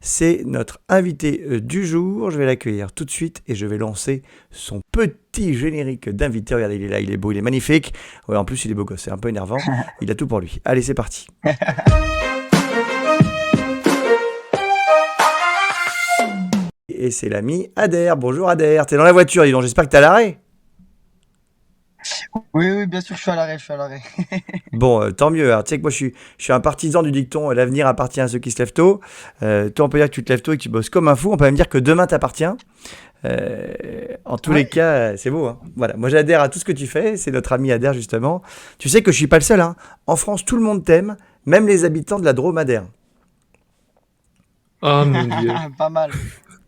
C'est notre invité du jour. Je vais l'accueillir tout de suite et je vais lancer son petit générique d'invité. Regardez, il est là, il est beau, il est magnifique. Ouais, en plus, il est beau gosse, c'est un peu énervant. Il a tout pour lui. Allez, c'est parti. Et c'est l'ami Adair. Bonjour Adair, t'es dans la voiture, dis donc, j'espère que t'es à l'arrêt. Oui, oui, bien sûr, je suis à l'arrêt, je suis à l'arrêt. Bon, tant mieux. Alors, tu sais que moi, je suis un partisan du dicton l'avenir appartient à ceux qui se lèvent tôt. Toi, on peut dire que tu te lèves tôt et que tu bosses comme un fou. On peut même dire que demain t'appartient. En tous les Ouais. cas, c'est beau. Hein. Voilà, moi j'adhère à tout ce que tu fais. C'est notre ami Adair, justement. Tu sais que je suis pas le seul. Hein. En France, tout le monde t'aime, même les habitants de la Dromadaire. Oh mon Dieu. Pas mal,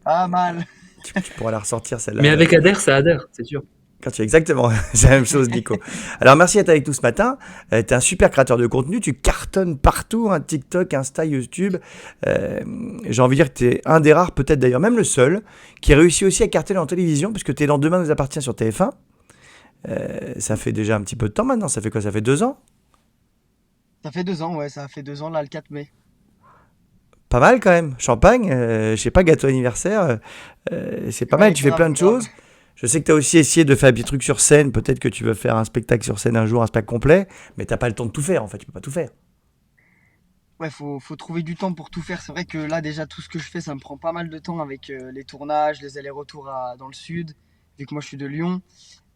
pas mal. Tu pourras la ressortir Mais celle-là avec Adair, ça adhère, c'est sûr. quand tu es exactement. C'est la même chose, Nico. Alors, merci d'être avec nous ce matin. Tu es un super créateur de contenu. Tu cartonnes partout, hein, TikTok, Insta, YouTube. Euh, J'ai envie de dire que tu es un des rares, peut-être d'ailleurs même le seul, qui réussit aussi à cartonner en télévision, puisque tu es dans Demain nous appartient sur TF1. Ça fait déjà un petit peu de temps maintenant. Ça fait quoi? Ça fait 2 ans? Ça fait 2 ans, ouais, ça fait 2 ans, là, le 4 mai. Pas mal quand même. Champagne, je sais pas, gâteau anniversaire. C'est pas mal. Ouais, Tu fais plein grave, de grave. choses. Je sais que tu as aussi essayé de faire des trucs sur scène. Peut-être que tu veux faire un spectacle sur scène un jour, un spectacle complet. Mais t'as pas le temps de tout faire en fait. Tu peux pas tout faire. Ouais, faut trouver du temps pour tout faire. C'est vrai que là, déjà, tout ce que je fais, ça me prend pas mal de temps avec les tournages, les allers-retours dans le sud, vu que moi, je suis de Lyon.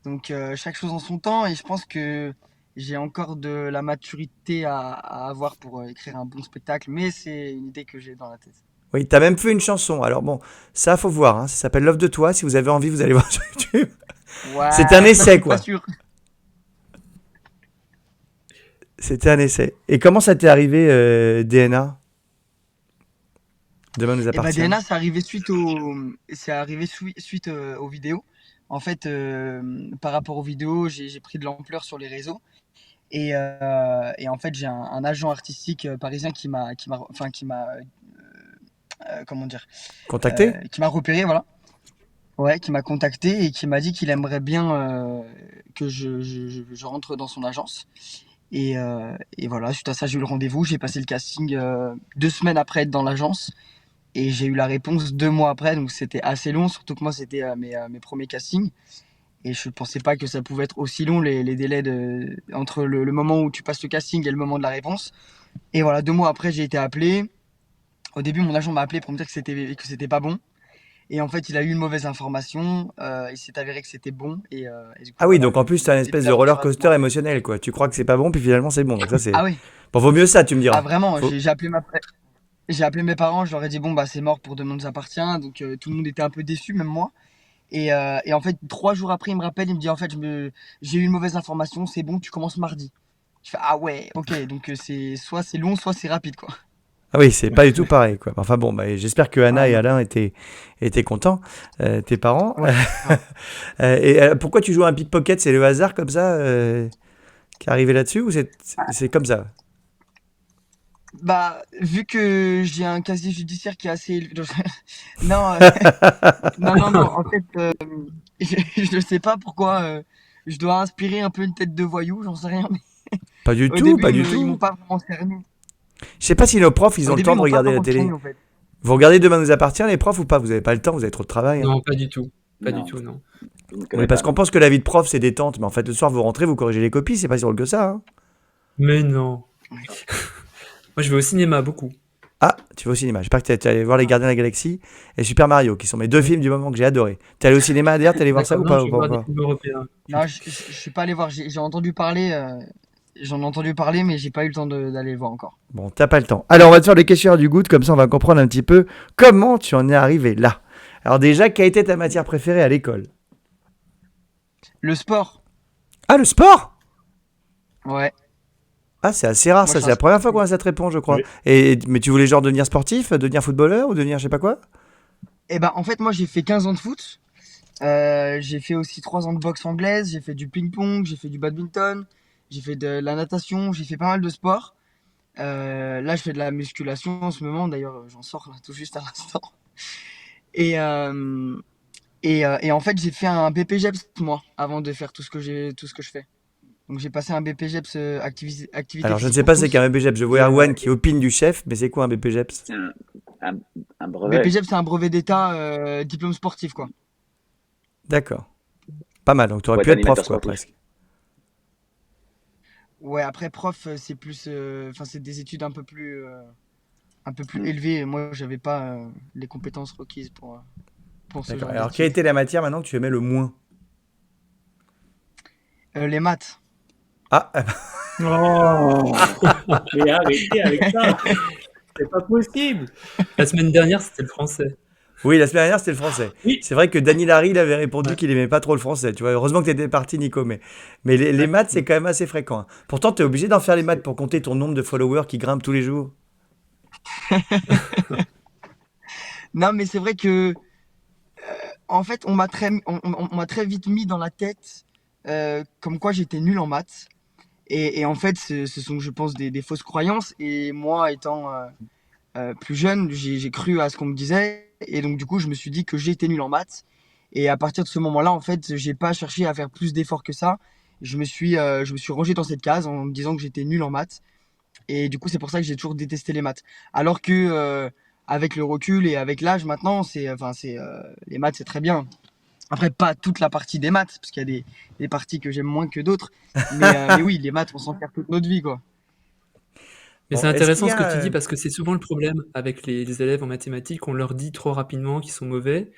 Donc, chaque chose en son temps, et je pense que j'ai encore de la maturité à avoir pour écrire un bon spectacle, mais c'est une idée que j'ai dans la tête. Oui, t'as même fait une chanson. Alors bon, ça faut voir. Hein. Ça s'appelle Love de toi. Si vous avez envie, vous allez voir sur YouTube. C'était un Ouais, je essai suis pas quoi. sûr. C'était un essai. Et comment ça t'est arrivé, DNA? Demain nous Et bah appartient. DNA, c'est arrivé suite aux vidéos. En fait, par rapport aux vidéos, j'ai pris de l'ampleur sur les réseaux. Et en fait, j'ai un agent artistique parisien comment dire, Contacté? qui m'a repéré, voilà. Ouais, qui m'a contacté et qui m'a dit qu'il aimerait bien que je rentre dans son agence. Et voilà, suite à ça, j'ai eu le rendez-vous. J'ai passé le casting 2 semaines après être dans l'agence. Et j'ai eu la réponse 2 mois après, donc c'était assez long, surtout que moi c'était mes premiers castings. Et je ne pensais pas que ça pouvait être aussi long, les délais entre le moment où tu passes le casting et le moment de la réponse. Et voilà, 2 mois après, j'ai été appelé. Au début, mon agent m'a appelé pour me dire que c'était pas bon. Et en fait, il a eu une mauvaise information. Il s'est avéré que c'était bon. Et du coup, Ah oui, voilà, donc en plus t'as une le début espèce de de roller l'aventure a coaster démarré. émotionnel quoi. Tu crois que c'est pas bon, puis finalement c'est bon. Donc ça c'est. Ah oui, Bon, vaut mieux ça, tu me ah diras. vraiment, Faut... j'ai appelé mes parents, je leur ai dit, bon, bah c'est mort pour Demain nous appartient. Donc tout le monde était un peu déçu, même moi. Et en fait, 3 jours après, il me rappelle, il me dit en fait, j'ai eu une mauvaise information, c'est bon, tu commences mardi. Je fais ah ouais, ok, donc c'est long, soit c'est rapide quoi. Ah oui, c'est pas du tout pareil quoi. Enfin bon, bah, j'espère que Anna Ah et non. Alain étaient contents, tes parents. Ouais, grave. Pourquoi tu joues à un pickpocket? C'est le hasard comme ça qui est arrivé là-dessus ou c'est comme ça? Bah, vu que j'ai un casier judiciaire qui est assez élevé. Non, non, non, non, en fait, je ne sais pas pourquoi je dois inspirer un peu une tête de voyou, j'en sais rien. Mais Pas du au tout, début, pas du ils m'ont tout. pas vraiment cerné. Je sais pas si nos profs ils Au ont le début, temps ils de m'ont pas regarder la vraiment cerné télé. en fait. Vous regardez Demain nous appartient les profs ou pas? Vous avez pas le temps, vous avez trop de travail. Hein. Non, pas du tout. Pas du Non, tout, non. je ne Oui, connais parce pas, qu'on non. pense que la vie de prof c'est détente, mais en fait le soir vous rentrez, vous corrigez les copies, c'est pas si drôle que ça. Hein. Mais non. Moi, je vais au cinéma beaucoup. Ah, tu vas au cinéma. J'espère que tu es allé voir Les Ah, Gardiens de la Galaxie et Super Mario, qui sont mes deux Oui. films du moment que j'ai adoré. T'es allé au cinéma d'ailleurs, t'es allé voir ça D'accord, ou non, pas, je ou vais pas voir des encore? films européens. non, je suis pas allé voir, j'ai entendu parler, j'en ai entendu parler, mais j'ai pas eu le temps d'aller le voir encore. Bon, t'as pas le temps. Alors, on va te faire les questions du goût, comme ça on va comprendre un petit peu comment tu en es arrivé là. Alors déjà, quelle a été ta matière préférée à l'école? Le sport, Ah, le sport? ouais, Ah, c'est assez rare moi je ça, suis c'est un la première fois qu'on sportif. a cette réponse, je crois. Oui. Mais tu voulais genre devenir sportif, devenir footballeur ou devenir je sais pas quoi? Et ben en fait, moi j'ai fait 15 ans de foot. J'ai fait aussi 3 ans de boxe anglaise, j'ai fait du ping-pong, j'ai fait du badminton, j'ai fait de la natation, j'ai fait pas mal de sport. Là, je fais de la musculation en ce moment, d'ailleurs, j'en sors là, tout juste à l'instant. Et, euh, et en fait, j'ai fait un BPGEPS, moi, avant de faire tout ce que je fais. Donc j'ai passé un BPGEPS activité Alors, je ne physique sais pour pas c'est tous. qu'un BPGEPS. Je vois Et Erwan qui opine du chef, mais c'est quoi un BPGEPS? C'est un, un brevet. BPGEPS, c'est un brevet d'État, diplôme sportif, quoi. D'accord. Pas mal. Donc, tu aurais Pour pu être être prof, animateur quoi, sportif. presque. Ouais, après prof, c'est plus, enfin c'est des études un peu plus Hmm. élevées. Et moi, j'avais pas les compétences requises pour ce D'accord. genre Alors, quelle d'études. était la matière maintenant que tu aimais le moins? Les maths. Ah, Oh! Mais arrêtez avec ça! C'est pas possible! La semaine dernière, c'était le français. oui, la semaine dernière, c'était le français. Oui. C'est vrai que Dany Larry, il avait répondu Ouais. qu'il aimait pas trop le français. Tu vois, heureusement que tu étais parti, Nico. Mais les Ouais. maths, c'est quand même assez fréquent, hein. Pourtant, tu es obligé d'en faire les maths pour compter ton nombre de followers qui grimpent tous les jours. Non, mais c'est vrai que en fait, on m'a très vite mis dans la tête comme quoi j'étais nul en maths. Et en fait, ce sont, je pense, des fausses croyances. Et moi, étant plus jeune, j'ai cru à ce qu'on me disait. Et donc, du coup, je me suis dit que j'étais nul en maths. Et à partir de ce moment-là, en fait, j'ai pas cherché à faire plus d'efforts que ça. Je me suis rangé dans cette case en me disant que j'étais nul en maths. Et du coup, c'est pour ça que j'ai toujours détesté les maths. Alors que, avec le recul et avec l'âge maintenant, les maths, c'est très bien. Après, pas toute la partie des maths, parce qu'il y a des parties que j'aime moins que d'autres. Mais oui, les maths, on s'en sert toute notre vie, quoi. Mais Bon, c'est est-ce qu'il intéressant y ce que a... tu dis parce que c'est souvent le problème avec les élèves en mathématiques. On leur dit trop rapidement qu'ils sont mauvais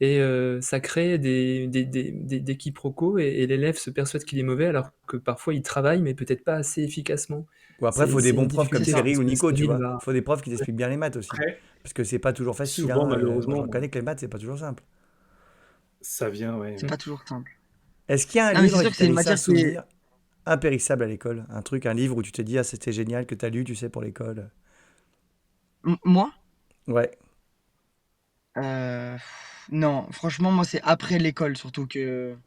et ça crée des quiproquos et l'élève se persuade qu'il est mauvais alors que parfois il travaille mais peut-être pas assez efficacement. Ou après, il faut des C'est une bons profs comme C'est difficulté, je ça. Cyril pense ou que Nico, tu Cyril vois. va... Il faut des profs qui Ouais. t'expliquent bien les maths aussi. Après, Parce que c'est pas toujours facile, souvent, hein. Moi, je malheureusement, reconnais que les maths, c'est pas toujours simple. ça vient, C'est ouais. pas toujours simple. Est-ce qu'il y a un Non, mais c'est livre sûr qui que t'a c'est une laissé un matière qui est. souvenir impérissable à l'école? Un truc, un livre où tu te dis, ah, c'était génial, que t'as lu, tu sais, pour l'école. Moi? Ouais. euh, Non, franchement, moi, c'est après l'école surtout que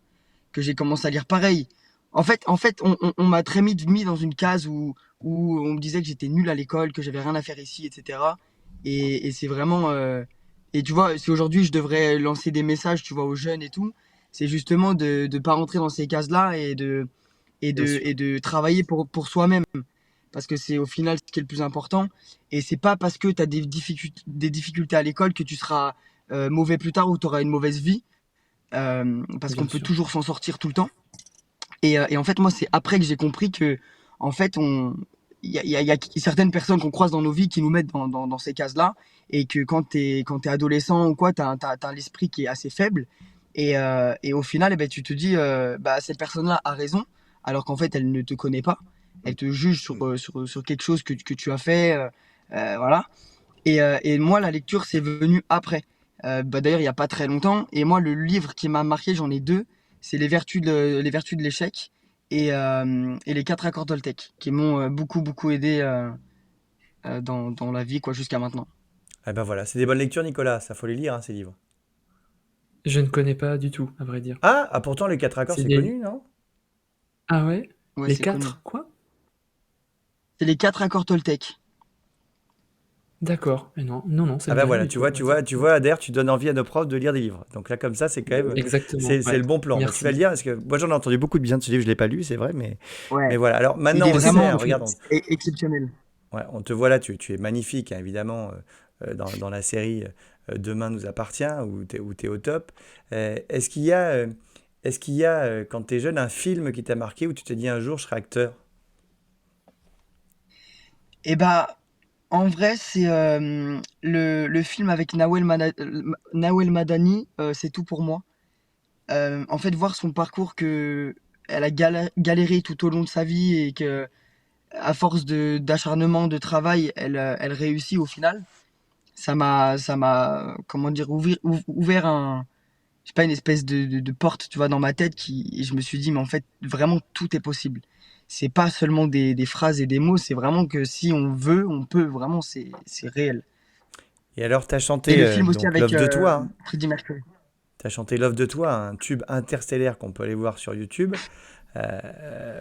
j'ai commencé à lire pareil. En fait, on m'a très vite mis dans une case où on me disait que j'étais nul à l'école, que j'avais rien à faire ici, etc. Et c'est vraiment. Et tu vois, si aujourd'hui je devrais lancer des messages, tu vois, aux jeunes et tout, c'est justement de ne pas rentrer dans ces cases-là Bien sûr. et de travailler pour soi-même. Parce que c'est au final ce qui est le plus important. Et c'est pas parce que tu as des difficultés à l'école que tu seras mauvais plus tard ou tu auras une mauvaise vie. Parce Bien qu'on peut sûr. toujours s'en sortir tout le temps. Et en fait, moi, c'est après que j'ai compris que, en fait, il y a certaines personnes qu'on croise dans nos vies qui nous mettent dans ces cases-là. Et que quand t'es adolescent ou quoi, t'as l'esprit qui est assez faible. Et au final, eh ben, tu te dis, bah, cette personne-là a raison, alors qu'en fait, elle ne te connaît pas. Elle te juge sur quelque chose que tu as fait. Voilà. Et moi, la lecture, c'est venu après. Bah, d'ailleurs, il n'y a pas très longtemps. Et moi, le livre qui m'a marqué, j'en ai deux. C'est Les vertus de l'échec et Les quatre accords Toltec, qui m'ont beaucoup, beaucoup aidé dans la vie quoi, jusqu'à maintenant. Ah ben voilà, c'est des bonnes lectures, Nicolas. Ça faut les lire, hein, ces livres. Je ne connais pas du tout, à vrai dire. Ah, pourtant, les quatre accords, C'est c'est des... connu, non? Ah ouais? Ouais, Les c'est connu. quatre? Quoi? C'est les quatre accords Toltec. D'accord. Mais non, non, non, ça Ah me dit ben rien voilà, du tout, à vrai dire. tu vois, Adair, tu donnes envie à nos profs de lire des livres. Donc là, comme ça, c'est quand même, Exactement, c'est ouais. le bon plan. Bah, tu vas le Merci. lire parce que moi, j'en ai entendu beaucoup de bien de ce livre. Je l'ai pas lu, c'est vrai, mais Ouais. voilà. Alors Il maintenant, est on le vraiment sait, hein, regarde, exceptionnel. on te voit là, tu es magnifique, hein, évidemment, dans la série Demain nous appartient, où tu es au top. Est-ce qu'il y a, quand tu es jeune, un film qui t'a marqué où tu te dis un jour, je serai acteur? Et bah, en vrai, c'est le film avec Nawel Madani, C'est tout pour moi. En fait, voir son parcours que elle a galéré tout au long de sa vie et que à force d'acharnement, de travail, elle réussit au final. Comment dire, ouvert je sais pas, une espèce de porte, tu vois, dans ma tête et je me suis dit, mais en fait, vraiment, tout est possible. C'est pas seulement des phrases et des mots, c'est vraiment que si on veut, on peut, vraiment, c'est réel. Et alors, tu as Et chanté le film aussi donc avec L'œuvre de toi, hein. Freddie Mercury. Tu as chanté L'œuvre de toi, un tube interstellaire qu'on peut aller voir sur YouTube.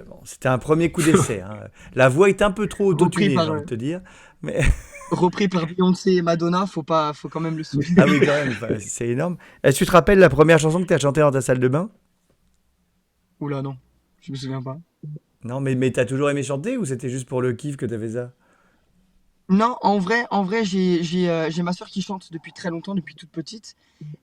Bon, c'était un premier coup d'essai, hein. La voix est un peu trop Repris autotunée, j'ai par, envie de te dire. Mais repris par Beyoncé et Madonna, faut quand même le ah souligner. oui, quand même, enfin, c'est énorme. Est-ce que tu te rappelles la première chanson que tu as chantée dans ta salle de bain? Oula, non. Je me souviens pas. Non, mais t'as toujours aimé chanter ou c'était juste pour le kiff que t'as fait ça? Non, en vrai, j'ai ma sœur qui chante depuis très longtemps, depuis toute petite,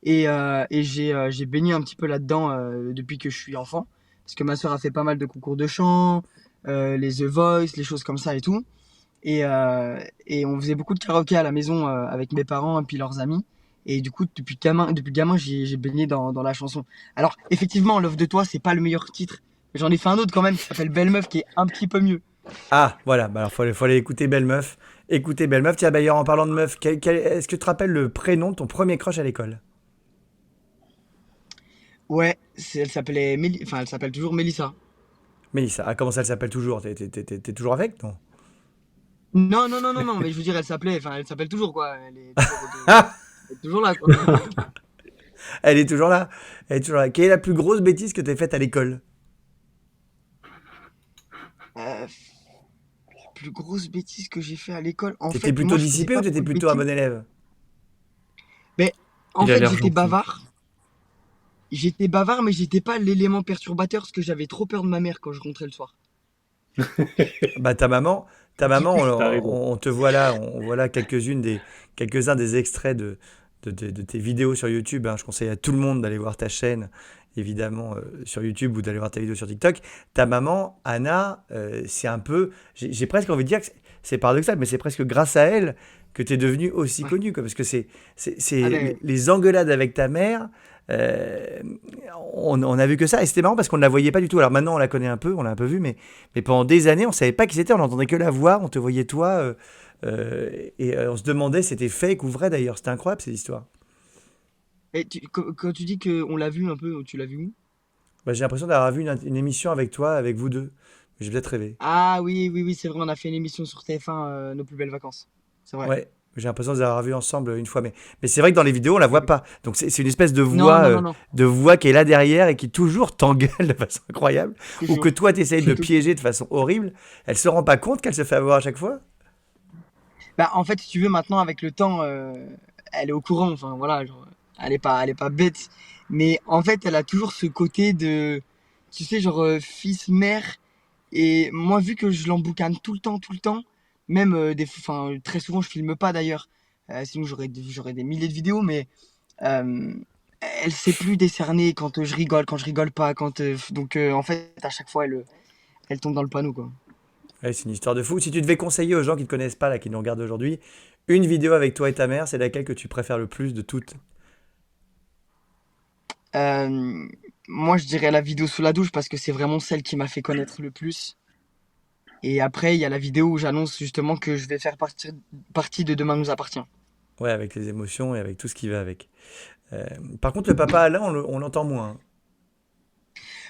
et j'ai baigné un petit peu là-dedans depuis que je suis enfant, parce que ma sœur a fait pas mal de concours de chant, les The Voice, les choses comme ça et tout, et on faisait beaucoup de karaoké à la maison avec mes parents et puis leurs amis, et du coup depuis gamin j'ai baigné dans la chanson. Alors effectivement, Love de toi, c'est pas le meilleur titre, mais j'en ai fait un autre quand même qui s'appelle Belle Meuf, qui est un petit peu mieux. Ah, voilà, bah alors faut aller écouter Belle Meuf. Écoutez Belle Meuf. Tiens, d'ailleurs, en parlant de meuf, est-ce que tu te rappelles le prénom de ton premier crush à l'école? Ouais, enfin elle s'appelle toujours Mélissa. Mélissa. Ah, comment ça elle s'appelle toujours? T'es toujours avec, non? Non, non, non, non, non, mais je veux dire, elle s'appelle toujours, quoi. Ah, Elle est toujours là, quoi. elle est toujours là. Elle est toujours là. Quelle est la plus grosse bêtise que t'aies faite à l'école? La plus grosse bêtise que j'ai fait à l'école. En T'étais fait, moi, plutôt je faisais dissipé ou pas t'étais beaucoup de plutôt un bêtises. bon élève? Mais en Il a fait, l'air gentil. j'étais bavard, mais j'étais pas l'élément perturbateur parce que j'avais trop peur de ma mère quand je rentrais le soir. Bah ta maman, Du coup, T'as raison. on te voit là, on voit là quelques-uns des extraits de tes vidéos sur YouTube, hein. Je conseille à tout le monde d'aller voir ta chaîne, évidemment, sur YouTube ou d'aller voir ta vidéo sur TikTok. Ta maman, Anna, c'est un peu, j'ai presque envie de dire que c'est paradoxal, mais c'est presque grâce à elle que tu es devenu aussi ouais. connu, quoi, parce que Ah c'est les, ben, les engueulades avec ta mère. euh, on a vu que ça, et c'était marrant parce qu'on ne la voyait pas du tout. Alors maintenant, on la connaît un peu, on l'a un peu vue, mais pendant des années, on savait pas qui c'était, on n'entendait que la voix, on te voyait toi, et on se demandait si c'était fake ou vrai d'ailleurs. C'était incroyable cette histoire. quand tu dis qu'on l'a vu un peu, tu l'as vu où? Bah, j'ai l'impression d'avoir vu une émission avec toi, avec vous deux. J'ai peut-être rêvé. Ah oui, oui, oui, c'est vrai, on a fait une émission sur TF1, Nos plus belles vacances. C'est vrai. Ouais, j'ai l'impression de les avoir vus ensemble une fois, mais c'est vrai que dans les vidéos, on la voit pas. Donc c'est une espèce de Non, voix, non, non, non, qui est là derrière et qui toujours t'engueule de façon incroyable, ou que toujours. toi, tu essayes de Tout le temps. piéger de façon horrible. Elle se rend pas compte qu'elle se fait avoir à chaque fois? Bah, en fait, si tu veux, maintenant, avec le temps, elle est au courant. Enfin, voilà, genre, elle est pas bête. Mais en fait, elle a toujours ce côté de, tu sais, genre, fils-mère. Et moi, vu que je l'emboucane tout le temps, même enfin, très souvent, je filme pas d'ailleurs. Sinon, j'aurais des milliers de vidéos, mais euh, elle sait plus décerner quand je rigole, quand je rigole pas. Donc, en fait, à chaque fois, elle tombe dans le panneau, quoi. Ouais, c'est une histoire de fou. Si tu devais conseiller aux gens qui ne te connaissent pas, là, qui nous regardent aujourd'hui, une vidéo avec toi et ta mère, c'est laquelle que tu préfères le plus de toutes? Euh, Moi, je dirais la vidéo sous la douche parce que c'est vraiment celle qui m'a fait connaître le plus. Et après, il y a la vidéo où j'annonce justement que je vais faire partie de Demain nous appartient. Ouais, avec les émotions et avec tout ce qui va avec. Euh, Par contre, le papa Alain, on l'entend moins, hein.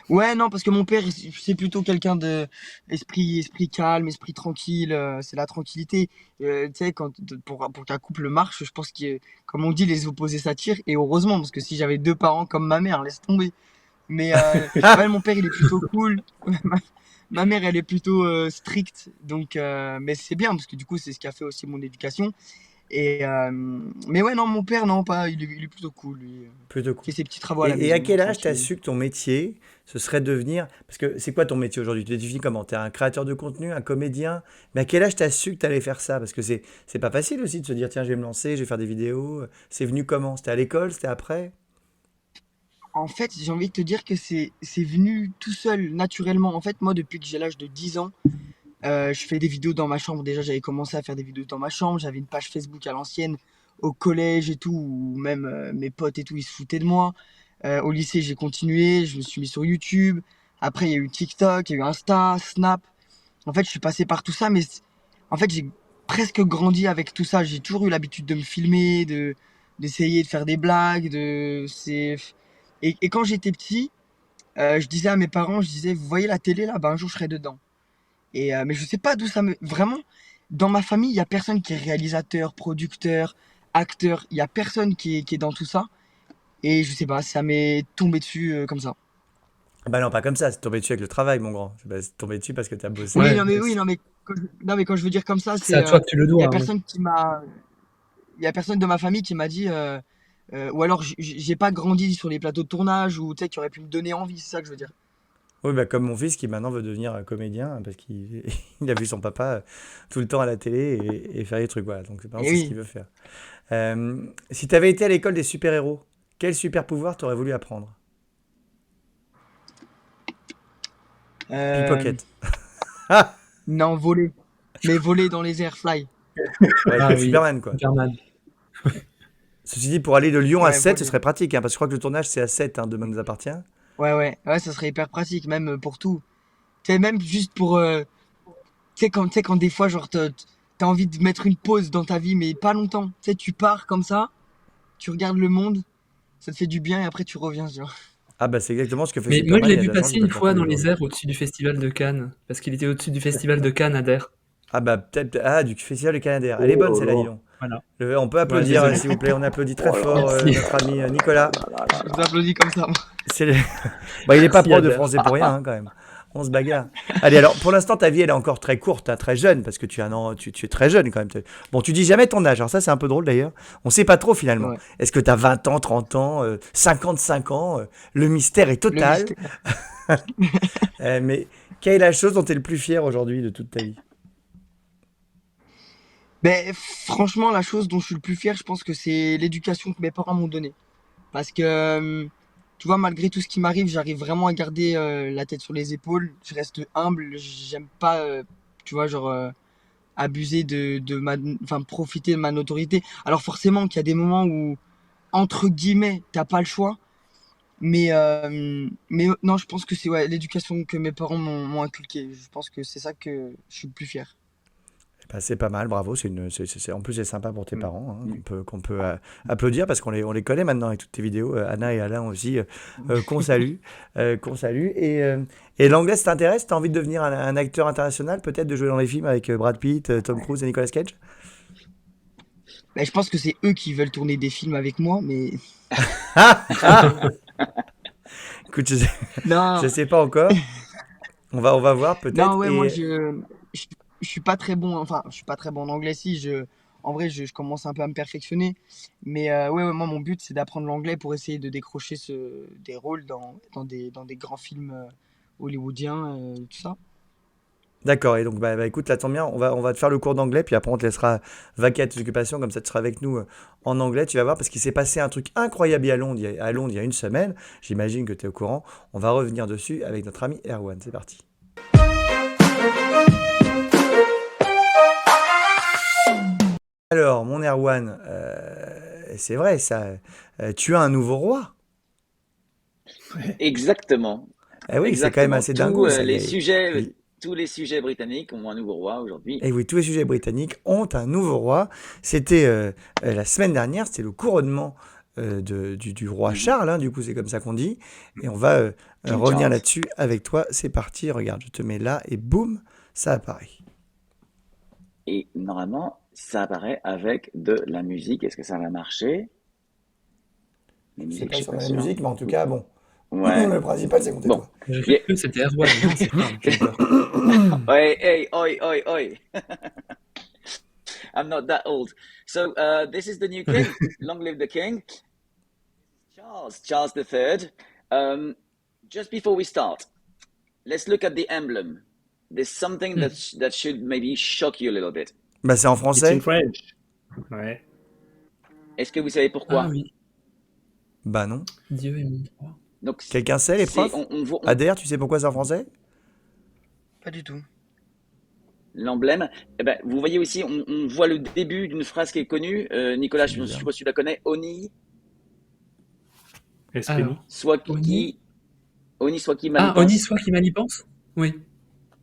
Ouais, non, parce que mon père, c'est plutôt quelqu'un de esprit calme, esprit tranquille. C'est la tranquillité. Tu sais, pour qu'un couple marche, je pense que, comme on dit, les opposés s'attirent. Et heureusement, parce que si j'avais deux parents comme ma mère, laisse tomber. Mais ouais, mon père, il est plutôt cool. Ma mère, elle est plutôt stricte. Donc, mais c'est bien, parce que du coup, c'est ce qui a fait aussi mon éducation. Mais ouais, non, mon père, non, pas. Il est plutôt cool. Lui. Plutôt Il fait cool. ses petits travaux à la Et à maison, quel âge t'as tranquille. su que ton métier, ce serait de devenir... Parce que c'est quoi ton métier aujourd'hui? Tu te définis comment? T'es un créateur de contenu, un comédien? Mais à quel âge t'as su que t'allais faire ça? Parce que c'est pas facile aussi de se dire, tiens, je vais me lancer, je vais faire des vidéos. C'est venu comment? C'était à l'école? C'était après? En fait, j'ai envie de te dire que c'est venu tout seul, naturellement. En fait, moi, depuis que j'ai l'âge de 10 ans, je fais des vidéos dans ma chambre. Déjà, j'avais commencé à faire des vidéos dans ma chambre. J'avais une page Facebook à l'ancienne, au collège et tout, où même mes potes et tout, ils se foutaient de moi. Au lycée, j'ai continué. Je me suis mis sur YouTube. Après, il y a eu TikTok, il y a eu Insta, Snap. En fait, je suis passé par tout ça, mais en fait, j'ai presque grandi avec tout ça. J'ai toujours eu l'habitude de me filmer, d'essayer de faire des blagues, et quand j'étais petit, je disais à mes parents, je disais, vous voyez la télé là, ben un jour je serai dedans. Mais je sais pas d'où ça me. Vraiment, dans ma famille, il y a personne qui est réalisateur, producteur, acteur. Il y a personne qui est dans tout ça. Et je sais pas, ça m'est tombé dessus comme ça. Ah bah non, pas comme ça, c'est tombé dessus avec le travail, mon grand. C'est tombé dessus parce que t'as Oui, bossé. Ouais, non mais oui, non mais non mais quand je veux dire comme ça, c'est à toi que tu le il y a dois, hein. personne qui m'a, il y a personne de ma famille qui m'a dit, ou alors j'ai pas grandi sur les plateaux de tournage ou tu sais qui aurait pu me donner envie, c'est ça que je veux dire. Oui, bah, comme mon fils qui maintenant veut devenir comédien parce qu'il il a vu son papa tout le temps à la télé et faire des trucs. Voilà, donc maintenant Et c'est ce qu'il oui. veut faire. Si tu avais été à l'école des super-héros, quel super-pouvoir t'aurais voulu apprendre? Euh, Pickpocket. Ah! non, voler. Mais voler dans les airs, fly. Ouais, Ah comme oui, Superman, quoi. Superman. Ceci dit, pour aller de Lyon à Ouais, 7, ce voler. serait pratique, hein, parce que je crois que le tournage c'est à 7, hein, Demain nous appartient. Ouais, ça serait hyper pratique, même pour tout. Tu sais, même juste pour, tu sais, quand des fois, genre, t'as envie de mettre une pause dans ta vie, mais pas longtemps. Tu sais, tu pars comme ça, tu regardes le monde, ça te fait du bien et après tu reviens, genre. Ah bah c'est exactement ce que fait Mais moi, je Superman, il l'ai y a de vu la chance, passer il peut une faire fois comme il dans veut les aujourd'hui. airs au-dessus du festival de Cannes, parce qu'il était au-dessus du festival de Cannes à Der. Ah bah peut-être, ah, du Festival du Canadair. Elle est bonne Oh celle-là, là dis là. donc. Voilà. On peut Ouais, applaudir, désolé. s'il vous plaît, on applaudit très Oh là fort Merci. notre ami Nicolas. Je vous applaudis comme ça, moi. C'est le- Bah, il n'est pas Merci prof de Adair. français pour rien, hein, quand même. On se bagarre. Allez, alors, pour l'instant, ta vie, elle est encore très courte, hein, très jeune, parce que tu, as un an, tu es très jeune quand même. Bon, tu dis jamais ton âge, alors ça, c'est un peu drôle d'ailleurs. On sait pas trop finalement. Ouais. Est-ce que tu as 20 ans, 30 ans, 55 ans le mystère est Le total. mystère. Mais quelle est la chose dont tu es le plus fier aujourd'hui de toute ta vie? Ben, franchement, la chose dont je suis le plus fier, je pense que c'est l'éducation que mes parents m'ont donnée. Parce que, tu vois, malgré tout ce qui m'arrive, j'arrive vraiment à garder la tête sur les épaules. Je reste humble. J'aime pas, tu vois, genre, abuser de ma, enfin, profiter de ma notoriété. Alors forcément qu'il y a des moments où, entre guillemets, t'as pas le choix. Mais non, je pense que c'est ouais, l'éducation que mes parents m'ont inculquée. Je pense que c'est ça que je suis le plus fier. Bah, c'est pas mal, bravo. En plus, c'est sympa pour tes Mm. parents, hein, Mm. qu'on peut applaudir parce qu'on les connaît maintenant avec toutes tes vidéos. Anna et Alain aussi, qu'on salue. Qu'on salue. Et l'anglais, ça t'intéresse? T'as envie de devenir un acteur international, peut-être de jouer dans les films avec Brad Pitt, Tom Cruise et Nicolas Cage? Ben, je pense que c'est eux qui veulent tourner des films avec moi, mais Ah, ah. Écoute, je non, sais pas encore. On va voir non, peut-être. ouais, moi je, je suis pas très bon, enfin, je suis pas très bon en anglais. Si, en vrai, je commence un peu à me perfectionner, mais ouais, moi, mon but c'est d'apprendre l'anglais pour essayer de décrocher des rôles dans des grands films hollywoodiens, tout ça. D'accord, et donc écoute, là tombe bien, on va te faire le cours d'anglais, puis après on te laissera vaquer à tes occupations, comme ça tu seras avec nous en anglais, tu vas voir, parce qu'il s'est passé un truc incroyable à Londres il y a une semaine, j'imagine que tu es au courant, on va revenir dessus avec notre ami Erwan, c'est parti. Alors, mon Erwan, c'est vrai ça, tu as un nouveau roi. Exactement. Eh oui, c'est quand même Exactement. assez dingo ça, il- Tous les sujets britanniques ont un nouveau roi aujourd'hui. Et oui, tous les sujets britanniques ont un nouveau roi. C'était la semaine dernière, c'était le couronnement du roi Mhm. Charles, hein, du coup c'est comme ça qu'on dit. Et on va King revenir Charles. là-dessus avec toi. C'est parti, regarde, je te mets là et boum, ça apparaît. Et normalement, ça apparaît avec de la musique. Est-ce que ça va marcher? La Je sais musique, pas je si suis on pas a la sûr. musique, mais en tout cas, bon, Ouais. le principal c'est qu'on tait Bon. toi. J'ai Yeah. cru que c'était Erwan. Non, c'est pas. J'ai peur. Hey, hey, oi, oi, oi. I'm not that old. So, this is the new king. Long live the king. Charles III. Um, just before we start, let's look at the emblem. There's something Hmm. that should maybe shock you a little bit. Bah c'est en It's in français. French. Ouais. Est-ce que vous savez Ah pourquoi? oui, Bah non. Dieu est mon roi. Donc, Quelqu'un sait, les c'est, profs? on voit Adair, tu sais pourquoi c'est en français? Pas du tout. l'emblème. Eh ben, vous voyez aussi, on voit le début d'une phrase qui est connue. Nicolas, C'est je bizarre. suppose que tu la connais. Explique-nous. Alors, soit Oni. qui, Oni soit qui mal y Ah, Oni pense. soit qui mal y pense? Oui.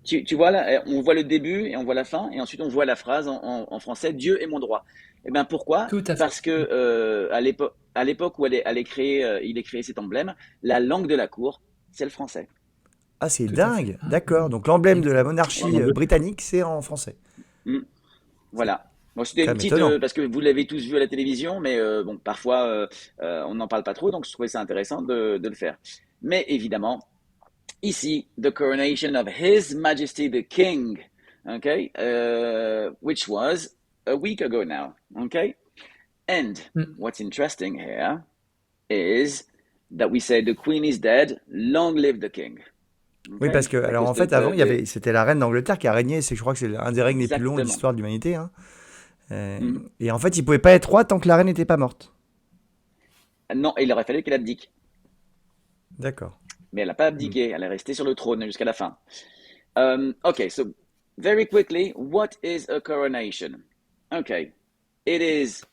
Tu vois là, on voit le début et on voit la fin, et ensuite on voit la phrase en français, Dieu est mon droit. Eh bien pourquoi? Tout à fait. Parce que à l'époque où il est créé cet emblème, la langue de la cour, c'est le français. Ah, c'est Tout à fait. dingue. Ah, D'accord. Donc l'emblème de la exact. monarchie Voilà. britannique, c'est en français. Hmm, C'est voilà. Bon, c'était quand une même petite, étonnant. parce que vous l'avez tous vu à la télévision, mais bon, parfois on n'en parle pas trop, donc je trouvais ça intéressant de le faire. Mais évidemment, ici, the coronation of His Majesty the King, okay, which was a week ago now, okay? And Hmm. what's interesting here is that we say the Queen is dead, long live the King. Oui, Okay? parce que, alors en Because fait, avant, c'était la reine d'Angleterre qui a régné. Je crois que c'est un des règnes les plus longs de Exactement. l'histoire de l'humanité, hein. Mhm. Et en fait, il pouvait pas être roi tant que la reine n'était pas morte. Non, il aurait fallu qu'elle abdique. D'accord. Mais elle n'a pas abdiqué, elle est restée sur le trône jusqu'à la fin. Okay, so very quickly, what is a coronation? Okay, it is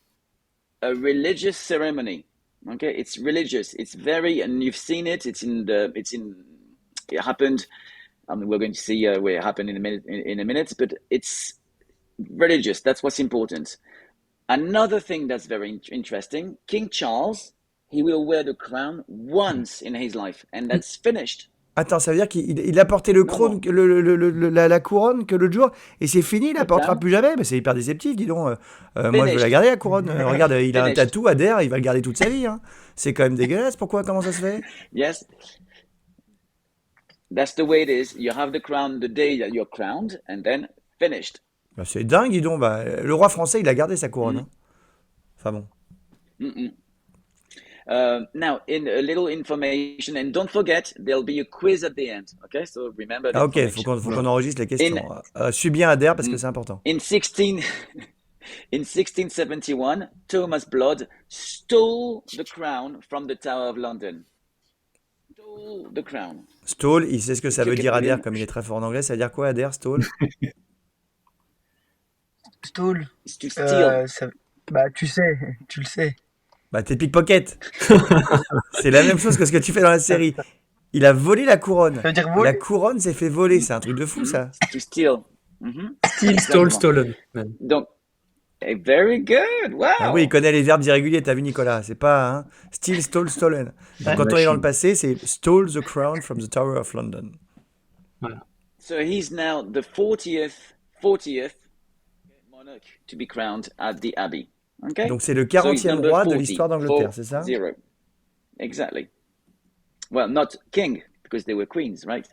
a religious ceremony. Okay, it's religious. It's very, and you've seen it. It happened. I mean, we're going to see where it happened in a minute. In a minute, but it's religious. That's what's important. Another thing that's very interesting: King Charles, he will wear the crown once in his life, and that's finished. Attends, ça veut dire qu'il a porté le No crône, more. la couronne que l'autre jour, et c'est fini, il la The portera crown plus jamais. Mais c'est hyper déceptif, dis donc. Moi, je veux la finished. garder, la couronne. Regarde, il a un Finished. tatou, Adair, il va le garder toute sa vie, hein. C'est quand même dégueulasse. Pourquoi? Comment ça se fait? Yes, that's the way it is. You have the crown the day that you're crowned, and then finished. Bah, c'est dingue, dis donc. Bah, le roi français, il a gardé sa couronne, Mm. hein. Enfin bon. Mm-mm. Now, in a little information, and don't forget, there'll be a quiz at the end. Okay, so remember the Ah ok, information. faut qu'on enregistre les In questions. Suis bien Adair parce que mm, c'est important. in 16 in 1671, Thomas Blood stole the crown from the Tower of London. Stole the crown. Stole, il sait ce que ça He veut took it dire with Adair, him. comme il est très fort en anglais. Ça veut dire quoi Adair, stole? Stall. To steal. Bah, tu sais, tu le sais. Bah t'es pickpocket. C'est la même chose que ce que tu fais dans la série. Il a volé la couronne. Ça veut dire La voler. couronne s'est fait voler. C'est un truc de fou, ça. To steal. Mhm. Still, stole, Exactement. stolen. même. Donc, very good. Ah oui, il Wow. connaît les verbes irréguliers, t'as vu Nicolas. C'est pas hein, steal, stole, stolen. Donc Ouais. quand on est dans le Machine. passé, c'est stole the crown from the Tower of London. Voilà. So he's now the 40th monarch to be crowned at the Abbey. Okay? Donc c'est le So he's 40e number roi de 40. l'histoire d'Angleterre, c'est ça? 40. Exactly. Well, not king, because they were queens, right?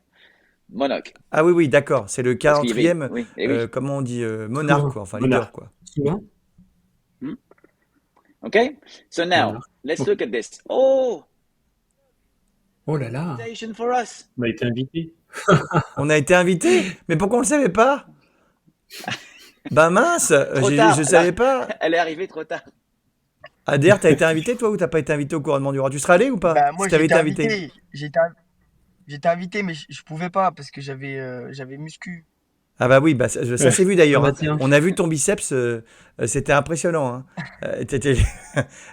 Monarch. Ah oui, oui, d'accord. C'est le Parce qu'il y avait... 40e, Oui, eh oui. comment on dit, monarque, quoi. Enfin, leader, Monarque. quoi. Souvent. Okay? So now, Monarch. let's look at this. Oh, Oh là là. invitation for us. On a été invité. On a été invité, mais pourquoi on le savait pas? Ben mince, Trop tard. je savais pas. Elle est arrivée trop tard. Adair, t'as été invité toi ou t'as pas été invité au couronnement du roi? Tu serais allé ou pas? Bah, Si moi, t'avais j'ai été été invité. invité. J'étais invité, mais je pouvais pas parce que j'avais muscu. Ah bah oui, bah ça s'est vu d'ailleurs, Ah bah hein. tiens. On a vu ton biceps, c'était impressionnant, hein.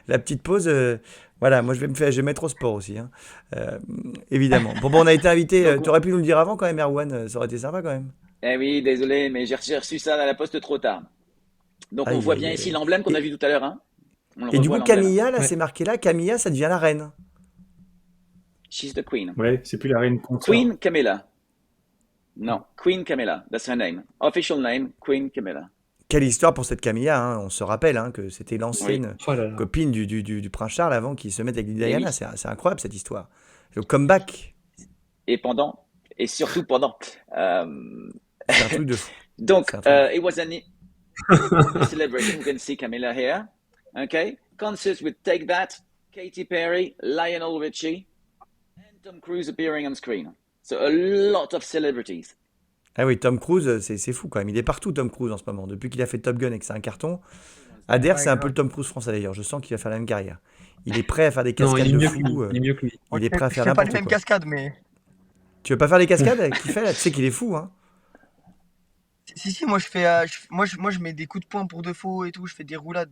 La petite pause, voilà, moi je vais mettre au sport aussi, hein. Évidemment. Bon, on a été invité, Donc, t'aurais pu nous le dire avant quand même, Erwan, ça aurait été sympa quand même. eh oui, désolé, mais j'ai reçu ça à la poste trop tard. Donc on Aïe, voit aïe, bien aïe, ici aïe. l'emblème qu'on a Et, vu tout à l'heure. Hein. On le et du revoit coup, l'emblème. Camilla, là, Ouais. c'est marqué là, Camilla, ça devient la reine. She's the queen. Ouais, c'est plus la reine consort. Queen Camilla. No, Queen Camilla. That's her name. Official name, Queen Camilla. Quelle histoire pour cette Camilla, hein. On se rappelle hein, que c'était Oui. l'ancienne Oh là là. copine du prince Charles avant qu'il se mette avec Et Diana. oui. C'est incroyable cette histoire. Le comeback, Et pendant, et surtout pendant. c'est un truc de fou. Donc, C'est un truc de fou. it was a celebration. You can see Camilla here. Okay. Concerts with Take That, Katy Perry, Lionel Richie, and Tom Cruise appearing on screen. So a lot of celebrities. Ah oui, Tom Cruise, c'est fou quand même. Il est partout, Tom Cruise, en ce moment. Depuis qu'il a fait Top Gun et que c'est un carton. Adair, Ouais, c'est un peu grave. le Tom Cruise français d'ailleurs. Je sens qu'il va faire la même carrière. Il est prêt à faire des Non, cascades il est de mieux que lui. fou. Il est mieux que lui. Il est prêt à Je faire fais pas les n'importe mêmes quoi. cascades, mais Tu veux pas faire les cascades qu'il fait là? Tu sais qu'il est fou, hein. si, moi moi je mets des coups de poing pour de faux et tout, je fais des roulades.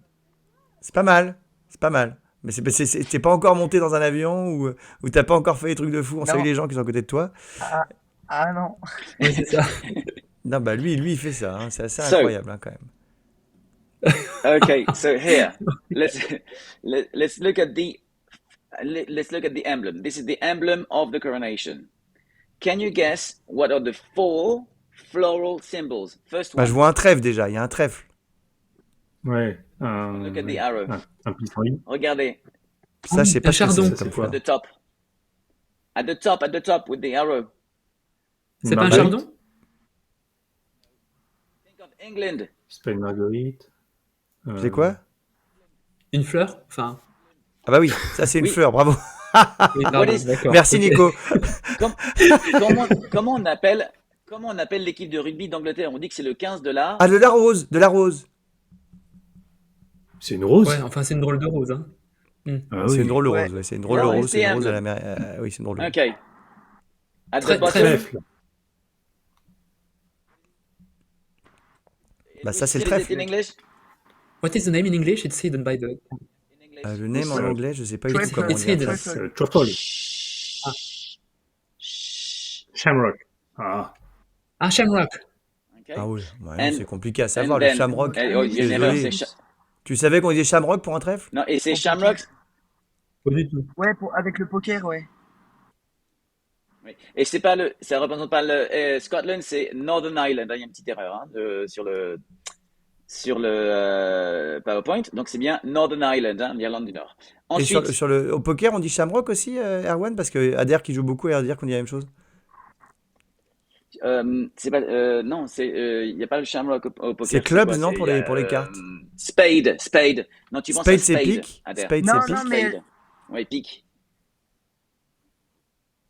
C'est pas mal. C'est pas mal. Mais t'es pas encore monté dans un avion ou t'as pas encore fait des trucs de fou. On salue Non. les gens qui sont à côté de toi. Ah non. Ouais, c'est ça. Non, bah lui, il fait ça. Hein. C'est assez So- incroyable hein, quand même. Okay, so here let's look at the emblem. This is the emblem of the coronation. Can you guess what are the 4 floral symbols? First Bah, one. je vois un trèfle déjà. Il y a un trèfle. Ouais. Look at the arrow. Un pissenlit. Regardez Ça, je sais pas Un ce que chardon. c'est comme C'est quoi? at fleur. the top. At the top with the arrow. C'est pas un Marguerite. chardon? Think of England. C'est pas une marguerite. C'est quoi? Une fleur? Enfin, Ah bah oui, ça c'est une Oui. fleur. Bravo. Oui, What pardon, is- d'accord. Merci Ok. Nico. com- comment on appelle l'équipe de rugby d'Angleterre? On dit que c'est le 15 de la. Ah, de la rose, de la rose. C'est une rose? Ouais, enfin, c'est une drôle de rose, hein. Ah C'est une oui. drôle de Ouais. rose, ouais, c'est une drôle de What is rose, c'est the une rose à emblem? l'américaine. Oui, c'est une drôle de rose. Okay. At the Très- bottom. très- Trèfle. Bah, ça, c'est le What is it trèfle. in English? What is the name in English? It's hidden by the. In English. Le name en Euh, anglais, je sais pas du Trèfle. tout comment on It's dit un hidden. trèfle. Truffle. Ah. Shamrock. Ah. Ah, Shamrock. Okay. Ah oui, bah, non, And- c'est compliqué à And savoir, le then- shamrock. Oh, il y a une erreur, Désolé. c'est Tu savais qu'on disait shamrock pour un trèfle? Non, et c'est Au Shamrock. Pas du tout. Ouais, avec le poker, ouais. Oui. Et c'est pas ça représente pas le Scotland, c'est Northern Ireland. Il y a une petite erreur hein, sur le PowerPoint. Donc c'est bien Northern Ireland, hein, l'Irlande du Nord. Et Ensuite, au poker, on dit shamrock aussi, Erwan? Parce que Adair qui joue beaucoup, et dire qu'on dit la même chose. c'est pas non, il y a pas le Shamrock au poker. C'est clubs, quoi? non, C'est- pour il y a, les cartes? Spade. Non, tu penses à Spade, c'est Spade. pique. Adair. Spade, Non, c'est non, pique. mais- Spade. Oui, pique.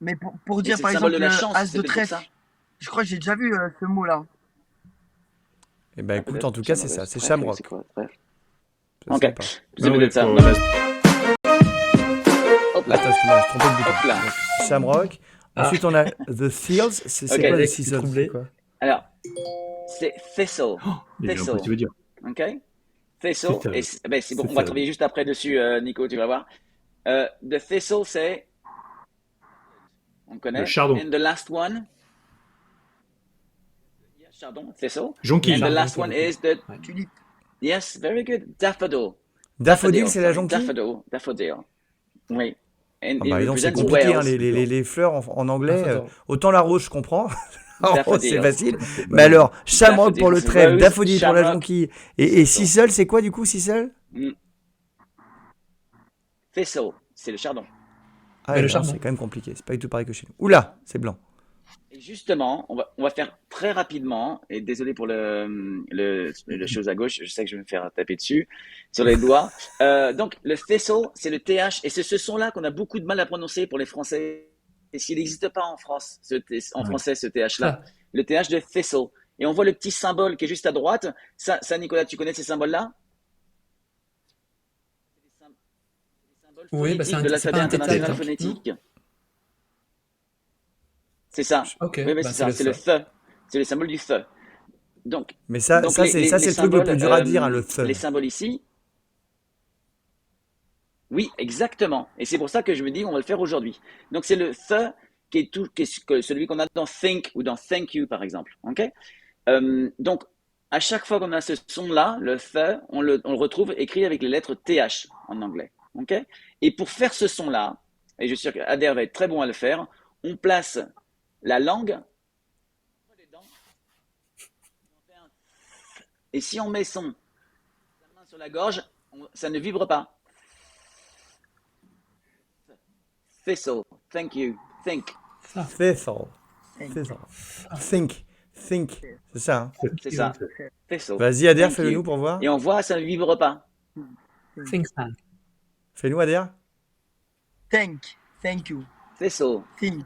Mais pour dire c'est par le symbole exemple de la le chance, as c'est de peut-être pour trèfle, ça. je crois que j'ai déjà vu ce mot-là. Eh ben, écoute, Peut-être. en tout cas, c'est ça, c'est shamrock. C'est quoi, trèfle? Je Ok. sais pas. C'est oui, peut-être ça. pour Non, la- Hop là. Attends, excuse-moi, je trompais de bouton. Hop là. Donc, shamrock. Ah. Ensuite, on a The Thistles. C'est Ok. quoi les Alex, tu Thistles? troublé. C'est quoi? Alors, c'est thistle. J'ai compris ce que tu veux dire. Ok? Thistle. Thistle. C'est bon, on va Thistle. travailler juste après dessus, Nico, tu vas voir. The thistle, c'est. On connaît. Le chardon. And the last one. Yeah, chardon, thistle. Jonquille. And the Chardon, last pour one le coup. is the. Ouais. Tulipe. Yes, very good. Daffodil. Daffodil, c'est la sorry, jonquille? Daffodil. Oui. And Ah it bah, dis donc, c'est represents compliqué, hein, Wales. les fleurs en anglais. Daffodil. Autant la rose, je comprends. La rose, Daffodil. c'est facile. Mais alors, shamrock pour le Daffodil, trèfle, rose, daffodil pour la shamrock. jonquille. Et Sisal, c'est quoi du coup, Sisal? Thistle, c'est le chardon. Ah, Mais le non, charbon. c'est quand même compliqué. C'est pas du tout pareil que chez nous. Oula, c'est blanc. Et justement, on va faire très rapidement, et désolé pour le chose à gauche, je sais que je vais me faire taper dessus, sur les doigts. Donc, le thistle, c'est le TH, et c'est ce son-là qu'on a beaucoup de mal à prononcer pour les Français, et s'il n'existe pas en France, en français, ce TH-là. Ah. Le TH de thistle. Et on voit le petit symbole qui est juste à droite. Ça Nicolas, tu connais ces symboles-là? C'est des symboles Oui, bah, phonétiques c'est un- de c'est l'alphabet pas un international tétraèdre, phonétique. C'est ça. Ok, Oui, bah, c'est ça, c'est le feu. th. C'est le symbole du th. Donc, Mais ça, donc ça les- c'est les- ça, les c'est le truc le symboles, plus dur à dire, hein, le thun. Les symboles ici. Oui, exactement. Et c'est pour ça que je me dis, on va le faire aujourd'hui. Donc, c'est le th qui est celui qu'on a dans think ou dans thank you, par exemple. Ok? Donc, à chaque fois qu'on a ce son-là, le th, on le retrouve écrit avec les lettres th en anglais. Ok? Et pour faire ce son-là, et je suis sûr qu'Adair va être très bon à le faire, on place la langue entre les dents. Et si on met sa main sur la gorge, ça ne vibre pas. Thistle, thank you, think, Thistle. Thistle. Think. C'est ça, hein. c'est ça. Thistle. Vas-y, Adair, Thank fais-le you. nous pour voir. Et on voit, ça ne vibre pas. Think ça. Fais-nous, Adair. Thank you. Thistle. Think.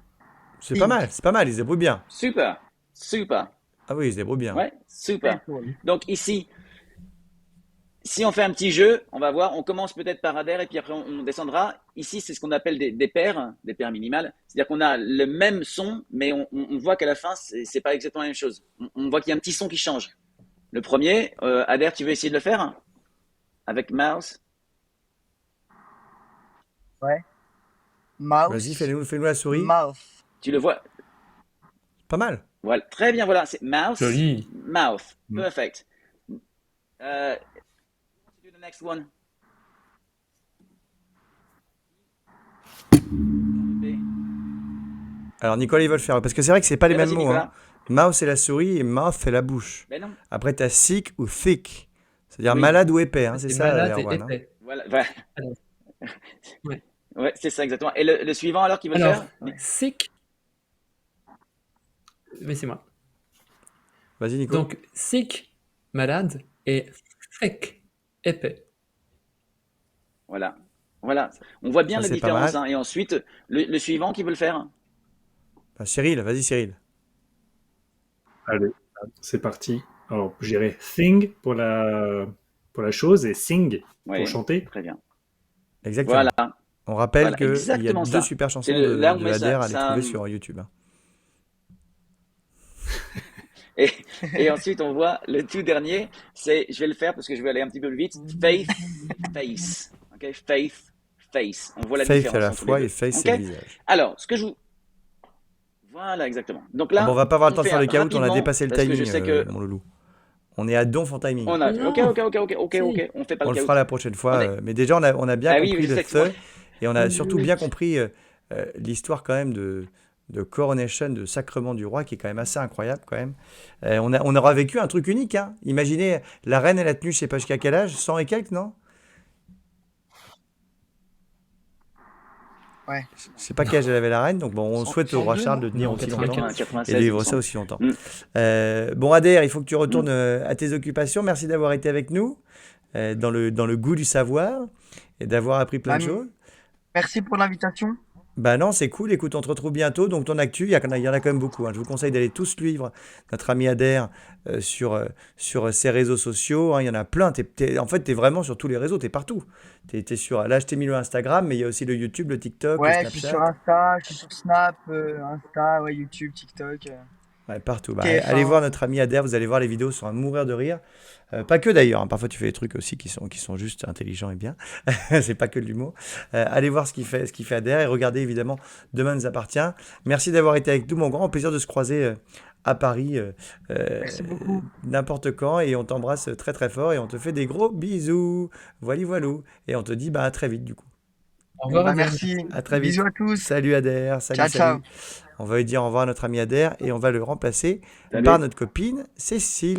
C'est pas mal, ils se débrouillent bien. Super, super. Ah oui, ils se débrouillent bien. Ouais, super. Thistle. Donc ici, si on fait un petit jeu, on va voir, on commence peut-être par Adair et puis après on descendra. Ici, c'est ce qu'on appelle des paires minimales. C'est-à-dire qu'on a le même son, mais on voit qu'à la fin, c'est pas exactement la même chose. On voit qu'il y a un petit son qui change. Le premier, Adair, tu veux essayer de le faire avec mouse? Mouse. Vas-y, fais-nous la souris. Mouth. Tu le vois? Pas mal. Voilà, très bien, voilà, c'est mouse, Joli. mouth, Mm. perfect. Do the next one. Alors, Nicolas, il veut le faire. Parce que c'est vrai que c'est pas les mêmes Vas-y, mots. Nicolas. Hein. Mouse, c'est la souris et mouth, c'est la bouche. Ben non, Après, t'as sick ou thick. C'est-à-dire Oui. malade ou épais. Hein, c'est ça, malade et Erwan, hein. épais. voilà. Alors. Ouais. Ouais, c'est ça exactement. Et le suivant alors qui veut le Alors, faire? sick. Mais c'est moi. Vas-y, Nico. Donc, sick, malade, et thick, épais. Voilà. Voilà, on voit bien Ça, la c'est pas différence. mal. Hein. Et ensuite, le suivant qui veut le faire. Bah, Cyril, vas-y Cyril. Allez, c'est parti. Alors, je dirais thing pour la chose et sing pour Oui, chanter. très bien. Exactement. Voilà, On rappelle voilà, qu'il y a exactement 2 ça. super C'est chansons là où on de met Adair à les trouver sur YouTube. Hein. Et, et ensuite, on voit le tout dernier, je vais le faire parce que je vais aller un petit peu plus vite. Faith, face. Ok, faith, face. On voit la Faith à différence la entre les foi et deux. Faith c'est Ok. le visage. Alors, ce que je vous, voilà exactement. Donc Ah bon, on là, va pas avoir le on temps de fait faire le caout, on a rapidement dépassé le parce que je timing, sais que mon loulou. On est à donf en timing. on a. Ok, Non, ok, ok, ok, ok, si. ok. On fait pas On le le caout. fera la prochaine On fois. est. Mais déjà, on a bien Ah oui, compris je le sais que c'est moi. the et on a Oui, surtout oui, bien oui. compris l'histoire quand même de Coronation, de Sacrement du Roi, qui est quand même assez incroyable quand même. On aura vécu un truc unique. Hein. Imaginez, la reine, elle a tenu, je sais pas jusqu'à quel âge, 100 et quelques, non? Ouais. Je sais pas quel âge elle avait la reine, donc bon, on souhaite au roi 102, Charles non? de tenir Non, aussi longtemps 84. et 96, de il me vivre ça semble. aussi longtemps. Mm, Bon, Adair, il faut que tu retournes mm. à tes occupations. Merci d'avoir été avec nous, dans le goût du savoir et d'avoir appris plein Bah, de choses. merci pour l'invitation. Bah non, c'est cool. Écoute, on te retrouve bientôt. Donc ton actu, il y en a quand même beaucoup. Hein. Je vous conseille d'aller tous suivre notre ami Adair sur ses réseaux sociaux. Hein. Il y en a plein. En fait, tu es vraiment sur tous les réseaux. Tu es partout. Là, je t'ai mis le Instagram, mais il y a aussi le YouTube, le TikTok, le Ouais, je suis sur Snapchat. Insta, je suis sur Snap, Insta, ouais, YouTube, TikTok, Ouais, partout. Bah, allez voir TF1. notre ami Adair. Vous allez voir les vidéos sur un mourir de rire. Pas que d'ailleurs. Hein. Parfois, tu fais des trucs aussi qui sont juste intelligents et bien. C'est pas que de l'humour. Allez voir ce qu'il fait Adair et regardez évidemment Demain nous appartient. Merci d'avoir été avec nous, mon grand. Au plaisir de se croiser à Paris Merci beaucoup. n'importe quand et on t'embrasse très très fort et on te fait des gros bisous. Voilou. Et on te dit bah à très vite du coup. Au revoir, Bah, Adair. merci. À très vite. Bisous à tous. Salut Adair. Ciao, ciao. On va lui dire au revoir à notre ami Adair et on va le remplacer Salut. par notre copine Cécile.